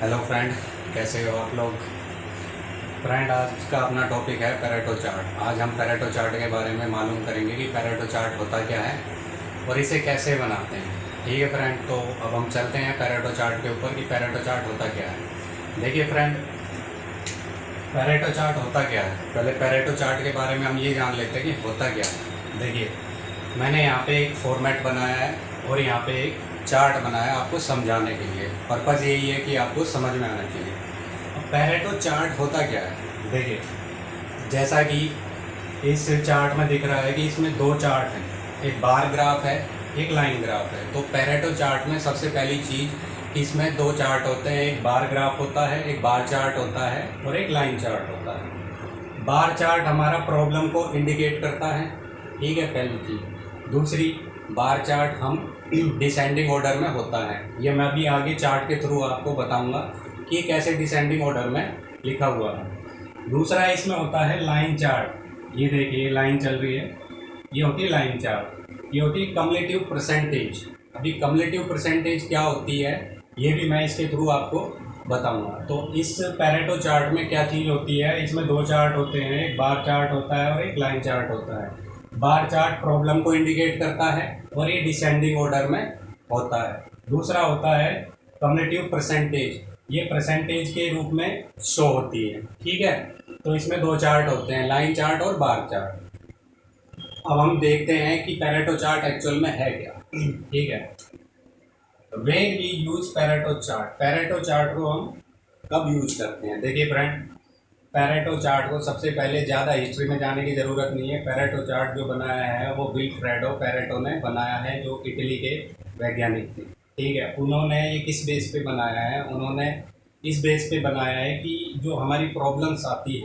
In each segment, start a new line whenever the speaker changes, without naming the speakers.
Hello friend, कैसे हो आप लोग। फ्रेंड, आज का अपना टॉपिक है पेरेटो चार्ट। आज हम पेरेटो चार्ट के बारे में मालूम करेंगे कि पेरेटो चार्ट होता क्या है और इसे कैसे बनाते हैं। ठीक है फ्रेंड, तो अब हम चलते हैं पेरेटो चार्ट के ऊपर कि पेरेटो चार्ट होता क्या है। देखिए फ्रेंड, पेरेटो चार्ट होता क्या है। पहले पेरेटो चार्ट के बारे में हम ये जान लेते हैं कि होता क्या है। देखिए, मैंने यहाँ पे एक फॉर्मेट बनाया है और यहाँ पे एक चार्ट बनाया है आपको समझाने के लिए। पर्पज़ यही है कि आपको समझ में आना चाहिए। अब पेरेटो चार्ट होता क्या है, देखिए जैसा कि इस चार्ट में दिख रहा है कि इसमें दो चार्ट हैं, एक बार ग्राफ है, एक लाइन ग्राफ है। तो पेरेटो चार्ट में सबसे पहली चीज़, इसमें दो चार्ट होते हैं, एक बार ग्राफ होता है, एक बार चार्ट होता है और एक लाइन चार्ट होता है। बार चार्ट हमारा प्रॉब्लम को इंडिकेट करता है, ठीक है, पहली चीज़। दूसरी, बार चार्ट हम डिसेंडिंग ऑर्डर में होता है। ये मैं अभी आगे चार्ट के थ्रू आपको बताऊंगा कि कैसे डिसेंडिंग ऑर्डर में लिखा हुआ है। दूसरा इसमें होता है लाइन चार्ट। ये देखिए लाइन चल रही है, ये होती है लाइन चार्ट। ये होती है कम्युलेटिव परसेंटेज। अभी कम्युलेटिव परसेंटेज क्या होती है ये भी मैं इसके थ्रू आपको बताऊंगा। तो इस पेरेटो चार्ट में क्या चीज़ होती है, इसमें दो चार्ट होते हैं, एक बार चार्ट होता है और एक लाइन चार्ट होता है। बार चार्ट प्रॉब्लम को इंडिकेट करता है और ये डिसेंडिंग ऑर्डर में होता है। दूसरा होता है कम्युलेटिव परसेंटेज, ये परसेंटेज के रूप में शो होती है, ठीक है। तो इसमें दो चार्ट होते हैं, लाइन चार्ट और बार चार्ट। अब हम देखते हैं कि पेरेटो चार्ट एक्चुअल में है क्या, ठीक है। When we use Pareto chart, Pareto chart को हम कब यूज करते हैं। देखिए फ्रेंड, पेरेटो चार्ट को सबसे पहले ज़्यादा हिस्ट्री में जाने की ज़रूरत नहीं है। पेरेटो चार्ट जो बनाया है वो विल्फ्रेडो पेरेटो ने बनाया है, जो इटली के वैज्ञानिक थे, ठीक है। उन्होंने ये किस बेस पे बनाया है, उन्होंने इस बेस पे बनाया है कि जो हमारी प्रॉब्लम्स आती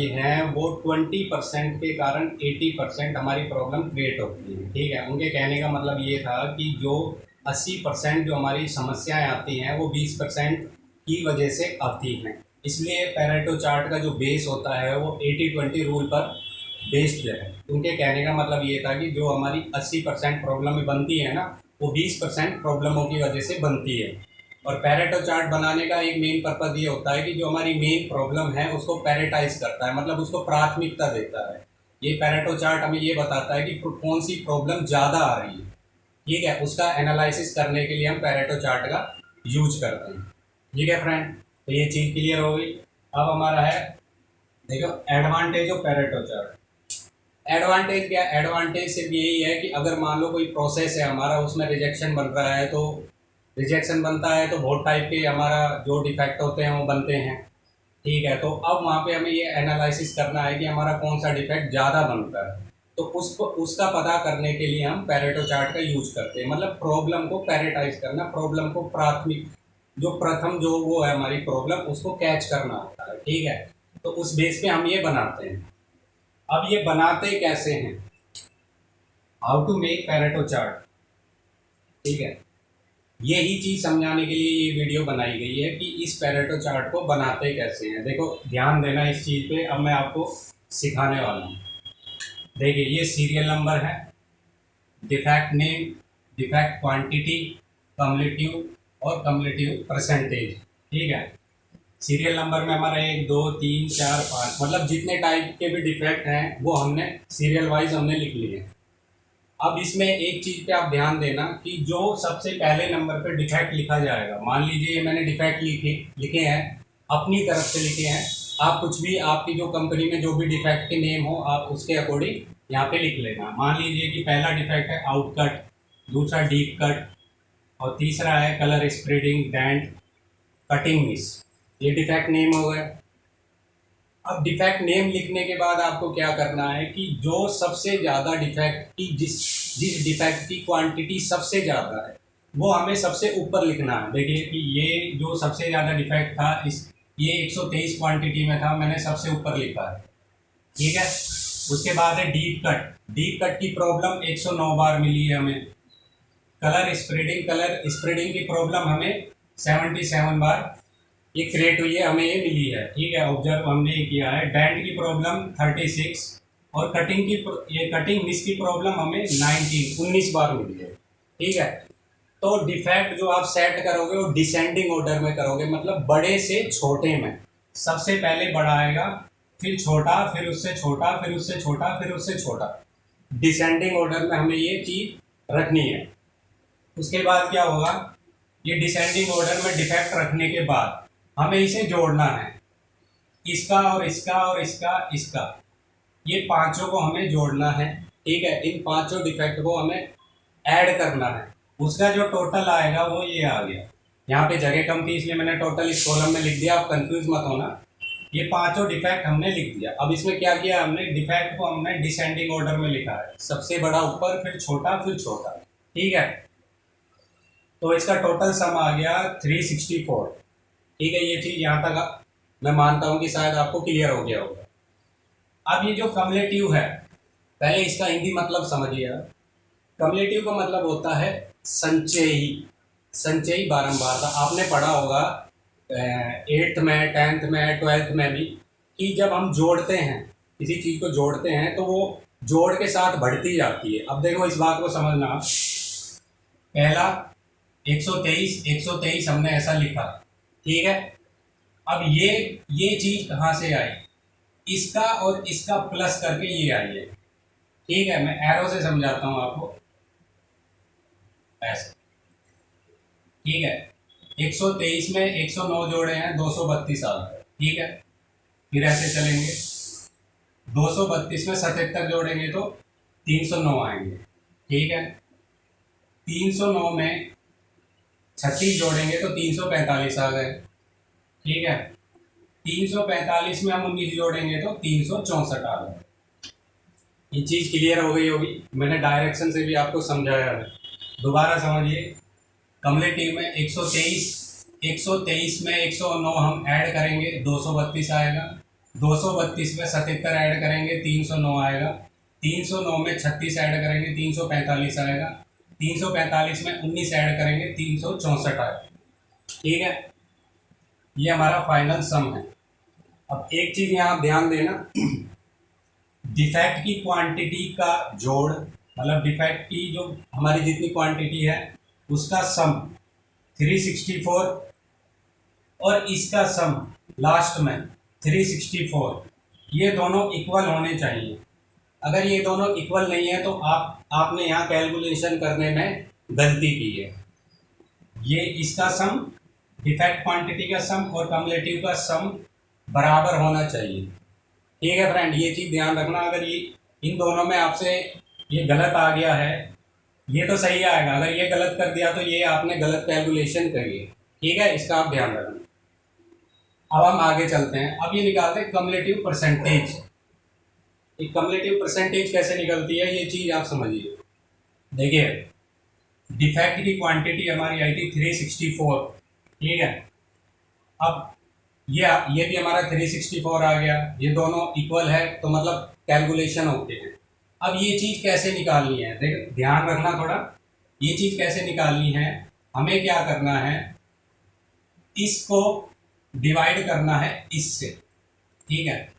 हैं, वो 20% के कारण 80% हमारी प्रॉब्लम क्रिएट होती है, ठीक है। उनके कहने का मतलब ये था कि जो 80% जो हमारी समस्याएं आती हैं वो 20% की वजह से आती हैं। इसलिए पेरेटो चार्ट का जो बेस होता है वो 80-20 रूल पर बेस्ड है। उनके कहने का मतलब ये था कि जो हमारी 80% प्रॉब्लम बनती है ना, वो 20% प्रॉब्लमों की वजह से बनती है। और पेरेटो चार्ट बनाने का एक मेन पर्पज़ ये होता है कि जो हमारी मेन प्रॉब्लम है उसको पैरेटाइज करता है, मतलब उसको प्राथमिकता देता है। ये पेरेटो चार्ट हमें ये बताता है कि कौन सी प्रॉब्लम ज़्यादा आ रही है, ठीक है। उसका एनालिसिस करने के लिए हम पेरेटो चार्ट का यूज करते हैं, ठीक है फ्रेंड। तो ये चीज़ क्लियर हो गई। अब हमारा है, देखो, advantage of Pareto chart. Advantage क्या, एडवांटेज सिर्फ यही है कि अगर मान लो कोई प्रोसेस है हमारा, उसमें रिजेक्शन बन रहा है, तो रिजेक्शन बनता है तो बहुत टाइप के हमारा जो डिफेक्ट होते हैं वो बनते हैं, ठीक है। तो अब वहाँ पे हमें ये एनालिसिस करना है कि हमारा कौन सा डिफेक्ट ज़्यादा बनता है। तो उसको उसका पता करने के लिए हम पेरेटो चार्ट का यूज करते हैं, मतलब प्रॉब्लम को पैरेटाइज करना, प्रॉब्लम को प्राथमिक, जो प्रथम जो वो है हमारी प्रॉब्लम, उसको कैच करना होता है, ठीक है। तो उस बेस पे हम ये बनाते हैं। अब ये बनाते कैसे हैं, how to make Pareto chart, ठीक है। यही चीज़ समझाने के लिए ये वीडियो बनाई गई है कि इस पेरेटो चार्ट को बनाते कैसे हैं। देखो ध्यान देना इस चीज़ पे, अब मैं आपको सिखाने वाला हूँ। देखिए ये सीरियल नंबर है, defect name, defect quantity, cumulative और कम्युलेटिव परसेंटेज, ठीक है। सीरियल नंबर में हमारा 1 2 3 4 5, मतलब जितने टाइप के भी डिफेक्ट हैं वो हमने सीरियल वाइज हमने लिख लिए। अब इसमें एक चीज़ पे आप ध्यान देना कि जो सबसे पहले नंबर पे डिफेक्ट लिखा जाएगा, मान लीजिए ये मैंने डिफेक्ट लिखे हैं, अपनी तरफ से लिखे हैं। आप कुछ भी, आपकी जो कंपनी में जो भी डिफेक्ट के नेम हो आप उसके अकॉर्डिंग यहाँ पे लिख लेना। मान लीजिए कि पहला डिफेक्ट है आउटकट, दूसरा डीप कट और तीसरा है colour spreading, dent, cutting miss. ये डिफेक्ट नेम हो गए। अब डिफेक्ट नेम लिखने के बाद आपको क्या करना है कि जो सबसे ज़्यादा डिफेक्ट की, जिस जिस डिफेक्ट की क्वांटिटी सबसे ज़्यादा है वो हमें सबसे ऊपर लिखना है। देखिए कि ये जो सबसे ज़्यादा डिफेक्ट था, ये 123 क्वांटिटी में था, मैंने सबसे ऊपर लिखा है, ठीक है। उसके बाद है डीप कट, डीप कट की प्रॉब्लम 109 बार मिली है हमें। कलर स्प्रेडिंग की प्रॉब्लम हमें 77 बार ये क्रिएट हुई है, हमें ये मिली है, ठीक है। ऑब्जर्व हमने ये किया है। डेंट की प्रॉब्लम 36 और कटिंग मिस की प्रॉब्लम हमें 19 बार मिली है, ठीक है। तो डिफेक्ट जो आप सेट करोगे वो डिसेंडिंग ऑर्डर में करोगे, मतलब बड़े से छोटे में। सबसे पहले बड़ा आएगा, फिर छोटा, फिर उससे छोटा, फिर उससे छोटा, फिर उससे छोटा। डिसेंडिंग ऑर्डर में हमें ये चीज रखनी है। उसके बाद क्या होगा, ये डिसेंडिंग ऑर्डर में डिफेक्ट रखने के बाद हमें इसे जोड़ना है, इसका और इसका और इसका, ये पांचों को हमें जोड़ना है। ठीक है, इन पांचों डिफेक्ट को हमें ऐड करना है। उसका जो टोटल आएगा वो ये आ गया। यहाँ पे जगह कम थी इसलिए मैंने टोटल इस कॉलम में लिख दिया, आप कंफ्यूज मत होना। ये पांचों डिफेक्ट हमने लिख दिया। अब इसमें क्या किया हमने, डिफेक्ट को हमने डिसेंडिंग ऑर्डर में लिखा है, सबसे बड़ा ऊपर, फिर छोटा, फिर छोटा। ठीक है, तो इसका टोटल सम आ गया 364। ठीक है, ये चीज़ यहाँ तक मैं मानता हूँ कि शायद आपको क्लियर हो गया होगा। अब ये जो कम्युलेटिव है, पहले इसका हिंदी मतलब समझिए। कम्युलेटिव का मतलब होता है संचयी। संचयी बारंबारता आपने पढ़ा होगा 8th में, 10th में, 12th में भी, कि जब हम जोड़ते हैं, किसी चीज़ को जोड़ते हैं तो वो जोड़ के साथ बढ़ती जाती है। अब देखो इस बात को समझना, पहला 123 हमने ऐसा लिखा। ठीक है, अब ये चीज़ कहाँ से आई, इसका और इसका प्लस करके ये आई है। ठीक है, मैं एरो से समझाता हूँ आपको, ऐसे। ठीक है, 123 में 109 जोड़े हैं, 232 आ गए। ठीक है, फिर ऐसे चलेंगे, 232 में 77 जोड़ेंगे तो 309 आएंगे। ठीक है, 309 में 36 जोड़ेंगे तो 345 आ गए। ठीक है, 345 में हम 19 जोड़ेंगे तो 364 आ गए। ये चीज़ क्लियर हो गई होगी, मैंने डायरेक्शन से भी आपको समझाया है। दोबारा समझिए, कम्युलेटिव में 123 में 109 हम ऐड करेंगे, 232 आएगा। 232 में 77 ऐड करेंगे, 309 आएगा। 309 में 36 ऐड करेंगे, 345 आएगा। 345 में 19 ऐड करेंगे, 364 आएगा। ठीक है, ये हमारा फाइनल सम है। अब एक चीज़ यहाँ ध्यान देना, डिफेक्ट की क्वांटिटी का जोड़, मतलब डिफेक्ट की जो हमारी जितनी क्वांटिटी है उसका सम 364, और इसका सम लास्ट में 364, ये दोनों इक्वल होने चाहिए। अगर ये दोनों इक्वल नहीं है तो आपने यहाँ कैलकुलेशन करने में गलती की है। ये इसका सम, डिफेक्ट क्वांटिटी का सम और कम्युलेटिव का सम बराबर होना चाहिए। ठीक है फ्रेंड, ये चीज़ ध्यान रखना। अगर ये इन दोनों में आपसे ये गलत आ गया है, ये तो सही आएगा, अगर ये गलत कर दिया तो ये आपने गलत कैलकुलेशन करी है। ठीक है, इसका आप ध्यान रखना। अब हम आगे चलते हैं। अब ये निकालते हैं कम्युलेटिव परसेंटेज। ये कम्युलेटिव परसेंटेज कैसे निकलती है, ये चीज़ आप समझिए। देखिए, डिफेक्ट की क्वांटिटी हमारी आई थी 364। ठीक है, अब ये भी हमारा 364 आ गया, ये दोनों इक्वल है तो मतलब कैलकुलेशन होते हैं। अब ये चीज़ कैसे निकालनी है, देख ध्यान रखना थोड़ा, ये चीज़ कैसे निकालनी है, हमें क्या करना है, इसको डिवाइड करना है इससे। ठीक है,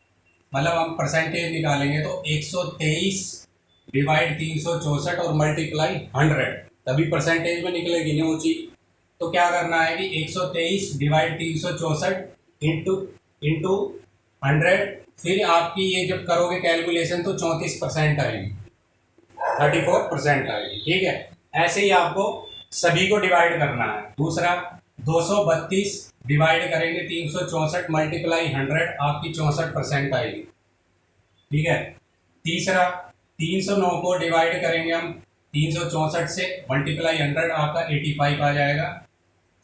मतलब हम परसेंटेज निकालेंगे तो 123 डिवाइड 364 और मल्टीप्लाई 100, तभी परसेंटेज में निकलेगी ना वो चीज़। तो क्या करना है कि 123 डिवाइड 364 इंटू 100, फिर आपकी ये जब करोगे कैलकुलेशन तो 34% आएगी, 34% आएगी। ठीक है, ऐसे ही आपको सभी को डिवाइड करना है। दूसरा 232 डिवाइड करेंगे 364 मल्टीप्लाई 100, आपकी 64% आएगी। ठीक है, तीसरा 309 को डिवाइड करेंगे हम 364 से मल्टीप्लाई 100, आपका 85 आ जाएगा।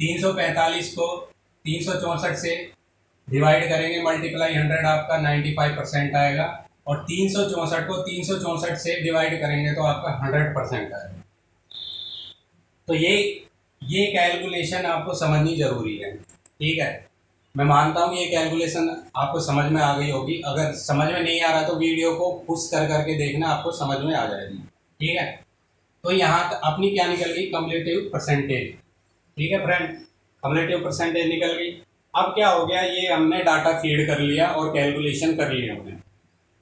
345 को 364 से डिवाइड करेंगे मल्टीप्लाई 100, आपका 95% आएगा। और 364 को 364 से डिवाइड करेंगे तो आपका 100% आएगा। तो ये कैलकुलेशन आपको समझनी ज़रूरी है। ठीक है, मैं मानता हूँ कि ये कैलकुलेशन आपको समझ में आ गई होगी। अगर समझ में नहीं आ रहा तो वीडियो को पुश कर करके देखना, आपको समझ में आ जाएगी। ठीक है, तो यहाँ अपनी क्या निकल गई, कम्युलेटिव परसेंटेज। ठीक है फ्रेंड, कम्युलेटिव परसेंटेज निकल गई। अब क्या हो गया, ये हमने डाटा फीड कर लिया और कैलकुलेशन कर लिया हमने।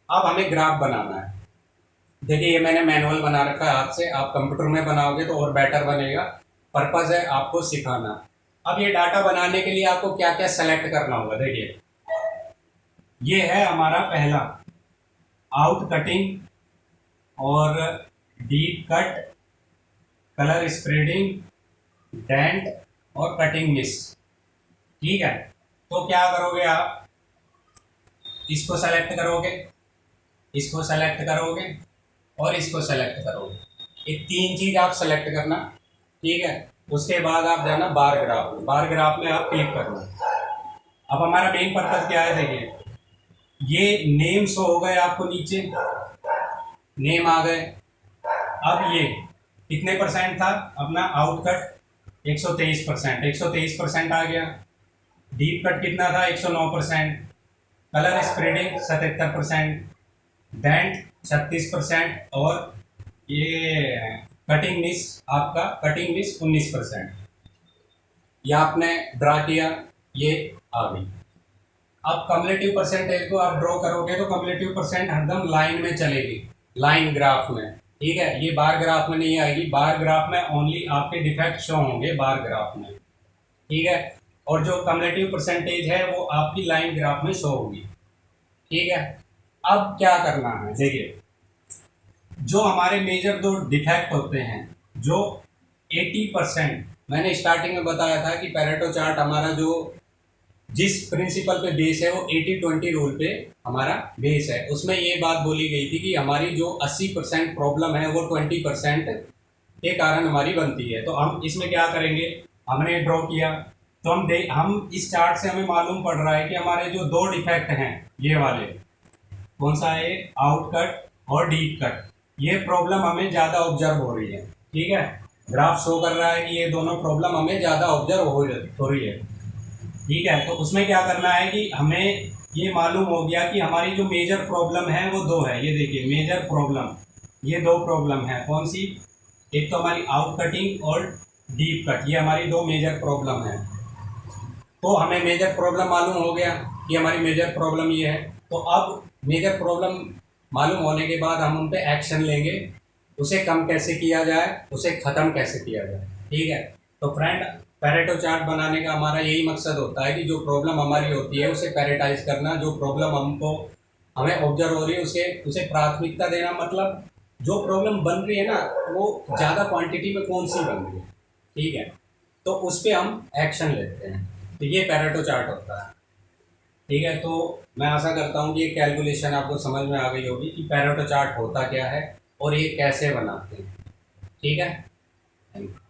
अब हमें ग्राफ बनाना है। देखिए, ये मैंने मैनुअल बना रखा है हाथ से, आप कंप्यूटर में बनाओगे तो और बेटर बनेगा। पर्पज़ है आपको सिखाना। अब ये डाटा बनाने के लिए आपको क्या क्या सेलेक्ट करना होगा, देखिए ये है हमारा पहला आउट कटिंग और deep cut, colour spreading, dent और कटिंग मिस। ठीक है, तो क्या करोगे आप, इसको सेलेक्ट करोगे, इसको सेलेक्ट करोगे और इसको सेलेक्ट करोगे। ये तीन चीज़ आप सेलेक्ट करना। ठीक है, उसके बाद आप जाना बार ग्राफ में, बार ग्राफ में आप क्लिक करना। अब हमारा मेन पर्पज क्या है, देखिए ये नेम शो हो गए आपको, नीचे नेम आ गए। अब ये कितने परसेंट था अपना आउटकट, 123%, 123% आ गया। डीप कट कितना था, 109%। कलर स्प्रेडिंग 77%, डेंट 36% और ये कटिंग मिस, आपका कटिंग मिस 19%। ये आपने ड्रा किया, ये आ गई। अब कम्युलेटिव परसेंटेज को आप ड्रॉ करोगे तो कम्युलेटिव परसेंट हरदम लाइन में चलेगी, लाइन ग्राफ में। ठीक है, ये बार ग्राफ में नहीं आएगी, बार ग्राफ में ओनली आपके डिफेक्ट शो होंगे बार ग्राफ में। ठीक है, और जो कम्युलेटिव परसेंटेज है वो आपकी लाइन ग्राफ में शो होगी। ठीक है, अब क्या करना है, देखिए जो हमारे मेजर दो डिफेक्ट होते हैं, जो 80%, मैंने स्टार्टिंग में बताया था कि पैरेटो चार्ट हमारा जो जिस प्रिंसिपल पे बेस है वो 80-20 रूल पे हमारा बेस है। उसमें ये बात बोली गई थी कि हमारी जो 80% प्रॉब्लम है वो 20% के कारण हमारी बनती है। तो हम इसमें क्या करेंगे, हमने ड्रॉ किया तो हम इस चार्ट से हमें मालूम पड़ रहा है कि हमारे जो दो डिफेक्ट हैं, ये वाले कौन सा है, आउट कट और डीप कट, ये प्रॉब्लम हमें ज़्यादा ऑब्जर्व हो रही है। ठीक है, ग्राफ शो कर रहा है कि ये दोनों प्रॉब्लम हमें ज़्यादा ऑब्जर्व हो रही है। ठीक है, तो उसमें क्या करना है कि हमें ये मालूम हो गया कि हमारी जो मेजर प्रॉब्लम है वो दो है। ये देखिए मेजर प्रॉब्लम, ये दो प्रॉब्लम है, कौन सी, एक तो हमारी आउट कटिंग और डीप कट, ये हमारी दो मेजर प्रॉब्लम है। तो हमें मेजर प्रॉब्लम मालूम हो गया कि हमारी मेजर प्रॉब्लम ये है। तो अब मेजर प्रॉब्लम मालूम होने के बाद हम उन पर एक्शन लेंगे, उसे कम कैसे किया जाए, उसे ख़त्म कैसे किया जाए। ठीक है, तो फ्रेंड पैरेटो चार्ट बनाने का हमारा यही मकसद होता है कि जो प्रॉब्लम हमारी होती है उसे पैरेटाइज करना, जो प्रॉब्लम हमें ऑब्जर्व हो रही है उसे प्राथमिकता देना। मतलब जो प्रॉब्लम बन रही है ना वो ज़्यादा क्वांटिटी में कौन सी बन रही है, ठीक है, तो उस पर हम एक्शन लेते हैं। तो ये पैरेटो चार्ट होता है। ठीक है, तो मैं आशा करता हूँ कि ये कैलकुलेशन आपको समझ में आ गई होगी कि पैरेटो चार्ट होता क्या है और ये कैसे बनाते हैं। ठीक है, थैंक यू।